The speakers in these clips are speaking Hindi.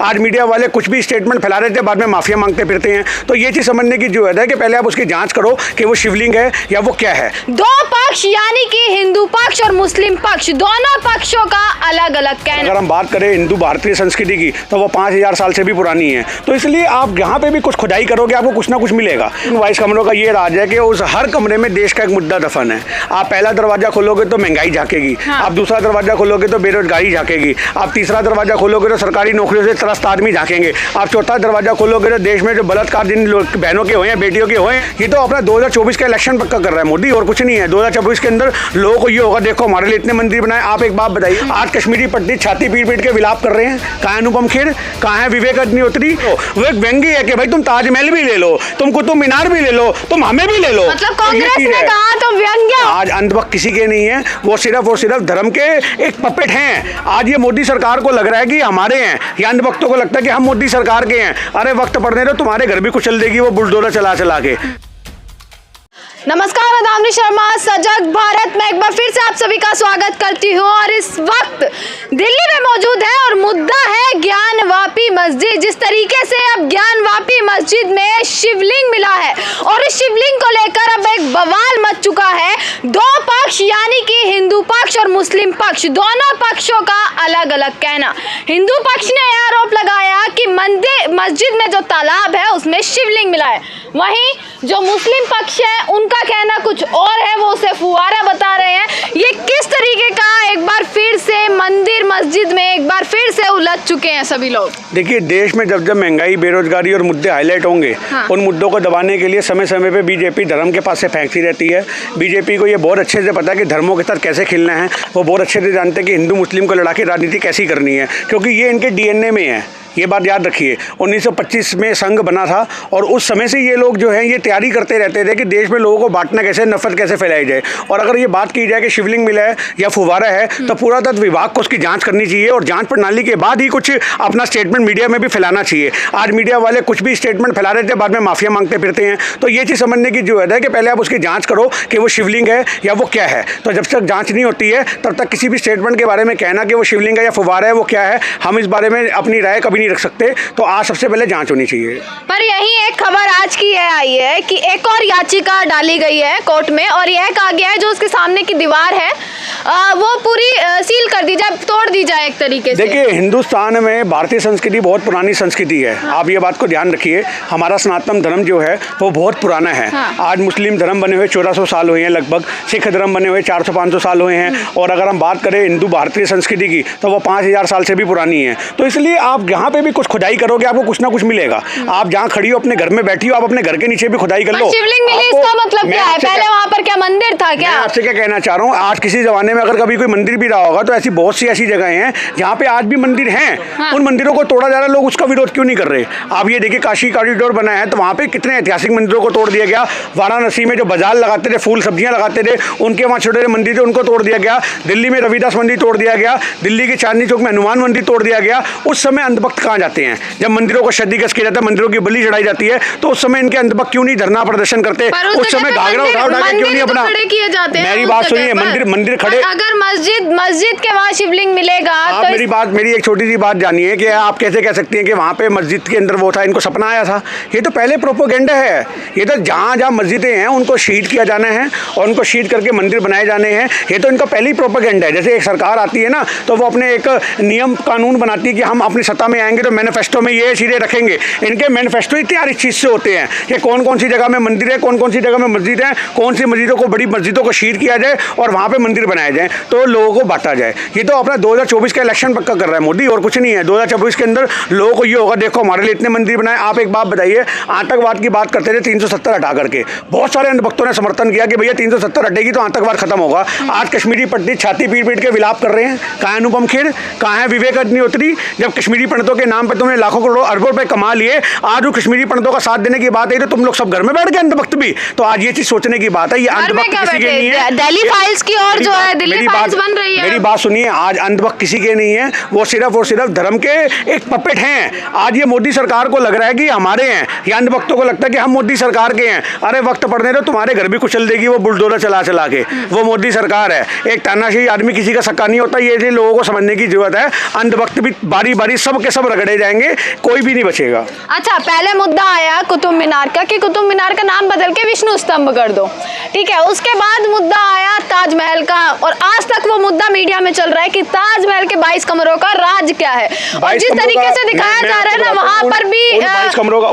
आज मीडिया वाले कुछ भी स्टेटमेंट फैला रहे थे, बाद में माफिया मांगते फिरते हैं। तो ये चीज़ समझने की जरूरत है कि पहले आप उसकी जांच करो कि वो शिवलिंग है या वो क्या है। दो पक्ष यानी कि हिंदू पक्ष और मुस्लिम पक्ष, दोनों पक्षों का अलग अलग कहना। अगर हम बात करें हिंदू भारतीय संस्कृति की तो वो 5000 साल से भी पुरानी है। तो इसलिए आप यहाँ पे भी कुछ खुदाई करोगे आपको कुछ ना कुछ मिलेगा। 22 कमरों का ये राज है कि उस हर कमरे में देश का एक मुद्दा दफन है। आप पहला दरवाजा खोलोगे तो महंगाई झाकेगी, आप दूसरा दरवाजा खोलोगे तो बेरोजगारी झाकेगी, आप तीसरा दरवाजा खोलोगे तो सरकारी नौकरियों से त्रस्त आदमी झाकेंगे, आप चौथा दरवाजा खोलोगे तो देश में जो बलात्कार जिन बहनों के हुए हैं, बेटियों के हुए हैं। ये तो अपना 2024 का इलेक्शन पक्का कर रहा है मोदी, और कुछ नहीं है। 2024 के अंदर लोगों को ये होगा, देखो हमारे लिए इतने मंदिर बनाए। आप एक बात बताइए, आज कश्मीरी पंडित छाती पीट पीट के विलाप कर रहे हैं। कहाँ है अनुपम खेर, कहाँ है विवेक अग्निहोत्री? वो एक व्यंग्य है कि भाई तुम ताजमहल भी ले लो, तुम कुतुब मीनार भी ले लो, तुम हमें भी ले लो। मतलब कांग्रेस ने कहा तो व्यंग्य। आज अंधभक्त किसी के नहीं है, वो सिर्फ और सिर्फ धर्म के एक पपेट हैं। आज ये मोदी सरकार को लग रहा है कि हमारे हैं, या अंधभक्तों को लगता है कि हम मोदी सरकार के हैं। अरे वक्त पड़ने दो, तुम्हारे घर भी कुचल देगी वो बुलडोजर चला चला के। नमस्कार, मैं दामिनी शर्मा सजग भारत में एक बार फिर से आप सभी का स्वागत करती हूँ। और इस वक्त दिल्ली में मौजूद है और मुद्दा है ज्ञानवापी मस्जिद। जिस तरीके से अब ज्ञानवापी मस्जिद में शिवलिंग मिला है और इस शिवलिंग को लेकर अब एक बवाल मच चुका है। दो पक्ष यानी कि हिंदू पक्ष और मुस्लिम पक्ष, दोनों पक्षों का अलग अलग कहना। हिंदू पक्ष ने यह आरोप लगाया कि मस्जिद में जो तालाब है उसमें शिवलिंग मिला है, वहीं जो मुस्लिम पक्ष है उनका कहना कुछ और है, वो उसे फुवारा बता रहे हैं। ये किस तरीके का एक बार फिर से मंदिर मस्जिद में एक बार फिर से उलझ चुके हैं सभी लोग। देखिए, देश में जब जब महंगाई, बेरोजगारी और मुद्दे हाईलाइट होंगे, उन मुद्दों को दबाने के लिए समय समय पे बीजेपी धर्म के पास से फेंकती रहती है। बीजेपी को ये बहुत अच्छे से पता है कि धर्मों के साथ कैसे खेलना है। वो बहुत अच्छे से जानते हैं कि हिंदू मुस्लिम को लड़ा के राजनीति कैसी करनी है, क्योंकि ये इनके डीएनए में है। ये बात याद रखिए, 1925 में संघ बना था और उस समय से ये लोग जो हैं ये तैयारी करते रहते थे कि देश में लोगों को बांटना कैसे, नफरत कैसे फैलाई जाए। और अगर ये बात की जाए कि शिवलिंग मिला है या फुवारा है, तो पूरा तत्व विभाग को उसकी जांच करनी चाहिए और जांच प्रणाली के बाद ही कुछ अपना स्टेटमेंट मीडिया में भी फैलाना चाहिए। आज मीडिया वाले कुछ भी स्टेटमेंट फैला रहे थे, बाद में माफिया मांगते फिरते हैं। तो ये चीज़ समझने की जरूरत है कि पहले आप उसकी जाँच करो कि वो शिवलिंग है या वो क्या है। तो जब तक जाँच नहीं होती है तब तक किसी भी स्टेटमेंट के बारे में कहना कि वो शिवलिंग है या फुवारा है, वो क्या है, हम इस बारे में अपनी राय कभी नहीं रख सकते। तो आज सबसे पहले जांच होनी चाहिए। पर यही एक खबर आज की यह आई है कि एक और याचिका डाली गई है कोर्ट में और यह कहा गया है जो उसके सामने की दीवार है वो पूरी सील कर दी जाए, तोड़ दी जाए एक तरीके से। देखिए, हिंदुस्तान में भारतीय संस्कृति बहुत पुरानी संस्कृति है। आप ये बात को ध्यान रखिए, हमारा सनातन धर्म जो है वो बहुत पुराना है। आज मुस्लिम धर्म बने हुए 1400 साल हुए हैं लगभग, सिख धर्म बने हुए 400-500 साल हुए हैं, और अगर हम बात करें हिंदू भारतीय संस्कृति की तो वो 5000 साल से भी पुरानी है। तो इसलिए आप यहाँ पे भी कुछ खुदाई करोगे आपको कुछ ना कुछ मिलेगा। आप जहाँ खड़ी हो, अपने घर में बैठी हो, आप अपने घर के नीचे भी खुदाई कर लो। शिवलिंग मिली, इसका मतलब क्या है? पहले वहाँ पर क्या मंदिर था क्या? मैं आपसे क्या कहना चाह रहा हूँ, आज किसी जमाने में अगर कभी कोई मंदिर भी रहा होगा तो ऐसी बहुत सी ऐसी जगह हैं जहाँ पे आज भी मंदिर हैं। उन मंदिरों को तोड़ा जा रहा है, लोग उसका विरोध क्यों नहीं कर रहे? आप ये देखिए, काशी कॉरिडोर बना है तो वहाँ पे कितने ऐतिहासिक मंदिरों को तोड़ दिया गया। वाराणसी में जो बाजार लगाते थे, फूल सब्जियां लगाते थे, उनके वहाँ छोटे छोटे मंदिर थे, उनको तोड़ दिया गया। दिल्ली में रविदास मंदिर तोड़ दिया गया, दिल्ली के चांदनी चौक में हनुमान मंदिर तोड़ दिया गया। उस समय अंधभक्त कहाँ जाते हैं? जब मंदिरों को क्षतिग्रस्त किया जाता है, मंदिरों की बलि चढ़ाई जाती है, तो उस समय इनके अंधभक्त क्यों नहीं धरना प्रदर्शन करते? उस समय घाघरा उठा के क्यों नहीं अपना खड़े किए जाते हैं? मेरी बात सुनिए, मंदिर खड़े। अगर मस्जिद के वहाँ शिवलिंग मिलेगा आप मेरी एक छोटी सी बात जानिए कि आप कैसे कह सकती हैं कि वहाँ पे मस्जिद के अंदर वो था, इनको सपना आया था? ये तो पहले प्रोपोगेंडा है। ये तो जहाँ जहाँ मस्जिदें हैं उनको शहीद किया जाना है और उनको शहीद करके मंदिर बनाए जाने हैं। ये तो इनका पहले ही प्रोपोगेंडा है। जैसे एक सरकार आती है ना, तो वो अपने एक नियम कानून बनाती है कि हम अपनी सत्ता में आएंगे तो मैनिफेस्टो में ये चीज़ें रखेंगे। इनके मैनिफेस्टो ही तैयार इस चीज़ से होते हैं कि कौन कौन सी जगह में मंदिर है, कौन कौन सी जगह में मस्जिद है, कौन सी मस्जिदों को, बड़ी मस्जिदों को शहीद किया जाए और वहाँ पे मंदिर बनाए जाए, तो लोगों को बांटा जाए। ये तो अपना 2024 का इलेक्शन पक्का कर रहा है मोदी, और कुछ नहीं है। 2024 के अंदर लोगों को ये होगा, देखो हमारे लिए इतने मंदिर बनाए। आप एक बात बताइए, आतंकवाद की बात करते थे 370 हटा करके, बहुत सारे अंधभक्तों ने समर्थन किया कि भैया 370 हटेगी तो आतंकवाद खत्म होगा। आज कश्मीरी पंडित छाती पीट पीट के विलाप कर रहे हैं। कहाँ है अनुपम खेर, कहाँ है विवेक अग्निहोत्री? जब कश्मीरी पंडितों के नाम पर तुमने लाखों करोड़ों अरबों रुपए कमा लिए, आज वो कश्मीरी पंडितों का साथ देने की बात है तो तुम लोग सब घर में बैठ गए अंधभक्त भी। तो आज ये चीज सोचने की बात है, ये अंधभक्त किसी के नहीं है। दिल्ली फाइल्स की और जो है दिल्ली फाइल्स बन रही है। मेरी बात सुनिए, आज अंधभक्त किसी के नहीं है, वो सिर्फ और सिर्फ धर्म के एक पपेट हैं। आज ये मोदी सरकार को लग रहा है कि हमारे हैं, या अंधभक्तों को लगता है कि हम मोदी सरकार के हैं। अरे वक्त पड़ने दो, तुम्हारे घर भी कुचल देगी वो बुलडोजर चला चला के। वो मोदी सरकार है। एक तानाशाही आदमी किसी का सक्का नहीं होता। ये लोगों को समझने की जरूरत है। अंधभक्त भी बारी बारी सब के सब सब रगड़े जाएंगे, कोई भी नहीं बचेगा। अच्छा, पहले मुद्दा आया कुतुब मीनार का कि कुतुब मीनार का नाम बदल के विष्णु स्तंभ कर दो, ठीक है। उसके बाद मुद्दा आया ताजमहल का, और आज तक वो मुद्दा मीडिया में चल रहा है कि ताजमहल के 22 कमरों का राज क्या है, और जिस तरीके से दिखाया जा रहा है ना वहाँ पर भी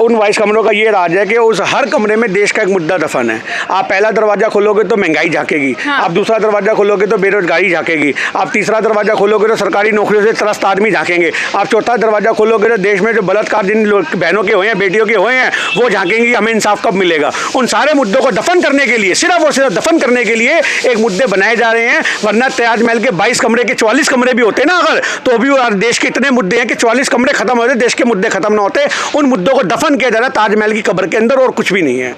उन 22 कमरों का ये राज है कि उस हर कमरे में देश का एक मुद्दा दफन है। आप पहला दरवाजा खोलोगे तो महंगाई झांकेगी, आप दूसरा दरवाजा खोलोगे तो बेरोजगारी झांकेगी, आप तीसरा दरवाजा खोलोगे तो सरकारी नौकरियों से त्रस्त आदमी झांकेंगे, आप चौथा दरवाजा खोलोगे तो देश में जो बलात्कार जिन बहनों के हुए हैं, बेटियों के हुए हैं, वो झांकेंगी हमें इंसाफ कब मिलेगा। उन सारे मुद्दों को दफन करने के लिए, सिर्फ और सिर्फ दफन करने के लिए एक मुद्दे बनाए जा रहे हैं। वरना ताजमहल के 22 कमरे के 44 कमरे भी होते ना अगर, तो भी देश के इतने मुद्दे हैं कि 44 कमरे खत्म होते, देश के मुद्दे खत्म ना होते। उन मुद्दों को दफन किया जा रहा है ताजमहल की कब्र के अंदर, और कुछ भी नहीं है।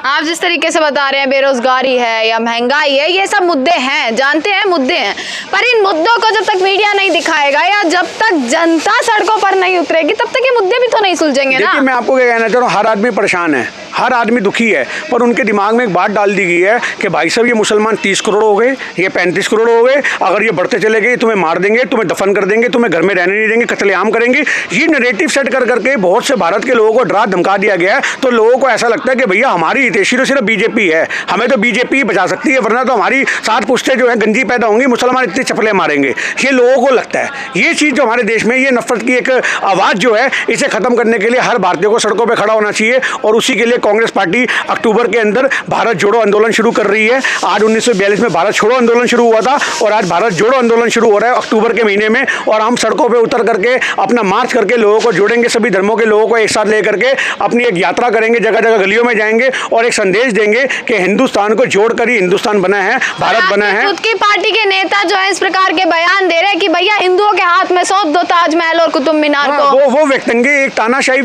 आप जिस तरीके से बता रहे हैं बेरोजगारी है या महंगाई है, ये सब मुद्दे हैं, जानते हैं मुद्दे हैं, पर इन मुद्दों को जब तक मीडिया नहीं दिखाएगा या जब तक जनता सड़कों पर नहीं उतरेगी तब तक ये मुद्दे भी तो नहीं सुलझेंगे ना। देखिए, मैं आपको क्या कहना चाह रहा हूँ, हर आदमी परेशान है, हर आदमी दुखी है, पर उनके दिमाग में एक बात डाल दी गई है कि भाई साहब ये मुसलमान 30 करोड़ हो गए, ये 35 करोड़ हो गए, अगर ये बढ़ते चले गए तुम्हें मार देंगे, तुम्हें दफन कर देंगे, तुम्हें घर में रहने नहीं देंगे, कत्लेआम करेंगे। ये नैरेटिव सेट कर करके बहुत से भारत के लोगों को डरा धमका दिया गया है। तो लोगों को ऐसा लगता है कि भैया हमारी हितैषी तो सिर्फ बीजेपी है, हमें तो बीजेपी ही बचा सकती है, वरना तो हमारी 7 पुश्तें जो है गंजी पैदा होंगी, मुसलमान इतनी चपले मारेंगे। ये लोगों को लगता है। ये चीज़ जो हमारे देश में, ये नफरत की एक आवाज़ जो है, इसे ख़त्म करने के लिए हर भारतीय को सड़कों पर खड़ा होना चाहिए। और उसी के लिए कांग्रेस पार्टी अक्टूबर के अंदर भारत जोड़ो आंदोलन शुरू कर रही है। आज 1942 में भारत छोड़ो आंदोलन शुरू हुआ था, और आज भारत जोड़ो आंदोलन शुरू हो रहा है अक्टूबर के महीने में। और हम सड़कों पे उतर करके अपना मार्च करके लोगों को जोड़ेंगे, सभी धर्मों के लोगों को एक साथ लेकर के अपनी एक यात्रा करेंगे, जगह जगह गलियों में जाएंगे और एक संदेश देंगे कि हिंदुस्तान को जोड़कर ही हिंदुस्तान बना है, भारत बना है। खुद की पार्टी के नेता जो है इस प्रकार के बयान दे रहे हैं कि भैया हिंदुओं के हाथ में सौंप दो ताजमहल और कुतुब मीनार को। वो व्यक्तंगे एक तानाशाही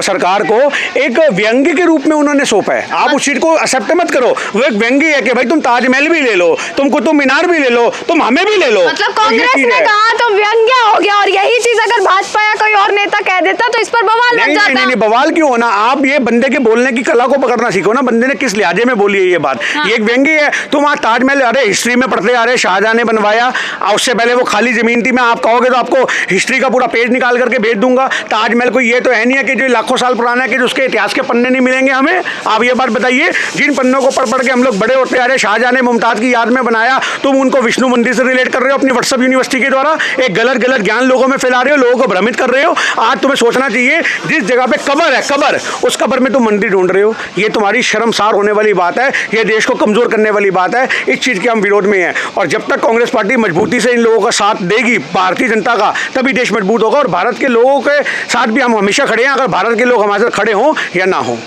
सरकार को एक व्यंग्य के रूप में उन्होंने सौंपा है। आप उस चीज को एक्सेप्ट मत करो। वो एक व्यंग्य है कि भाई तुम ताजमहल भी ले लो, तुम कुतुब मीनार भी ले लो, तुम हमें भी ले लो। मतलब कांग्रेस ने कहा तो व्यंग्य हो गया, और यही चीज अगर भाजपा या कोई और नेता कह देता तो इस पर बवाल लग जाता। नहीं, बवाल क्यों होना। आप ये बंदे के बोलने की कला को पकड़ना सीखो ना, बंदे ने किस लिहाजे में बोली है ये बात। ये एक व्यंग्य है। तुम आज ताजमहल, अरे हिस्ट्री में पढ़ते आ रहे शाहजहां ने बनवाया, उससे पहले वो खाली जमीन थी। मैं आप कहोगे तो आपको हिस्ट्री का पूरा पेज निकाल करके भेज दूंगा। ताजमहल को ये तो है नहीं है कि जो लाखों साल पुराना है कि उसके इतिहास के पन्ने नहीं मिलेंगे हमें। आप ये बात बताइए, जिन पन्नों को पढ़ के हम लोग बड़े होते आ रहे, शाहजहां ने मुमताज की याद में बनाया, तुम उनको विष्णु मंदिर से रिलेट कर रहे हो अपनी व्हाट्सएप यूनिवर्सिटी के द्वारा। एक गलत ज्ञान लोगों में फैला रहे हो, लोगों को भ्रमित कर रहे हो। आज तुम्हें सोचना चाहिए, जिस जगह पे कब्र है, कब्र, उस कब्र में तुम मंदिर ढूंढ रहे हो। ये तुम्हारी शर्मसार होने वाली बात है, ये देश को कमजोर करने वाली बात है। इस चीज के हम विरोध में हैं, और जब तक कांग्रेस पार्टी मजबूती से इन लोगों का साथ देगी, भारतीय जनता का, तभी देश मजबूत होगा। और भारत के लोगों के साथ भी हम हमेशा खड़े हैं, अगर भारत के लोग हमारे साथ खड़े हों या ना हों।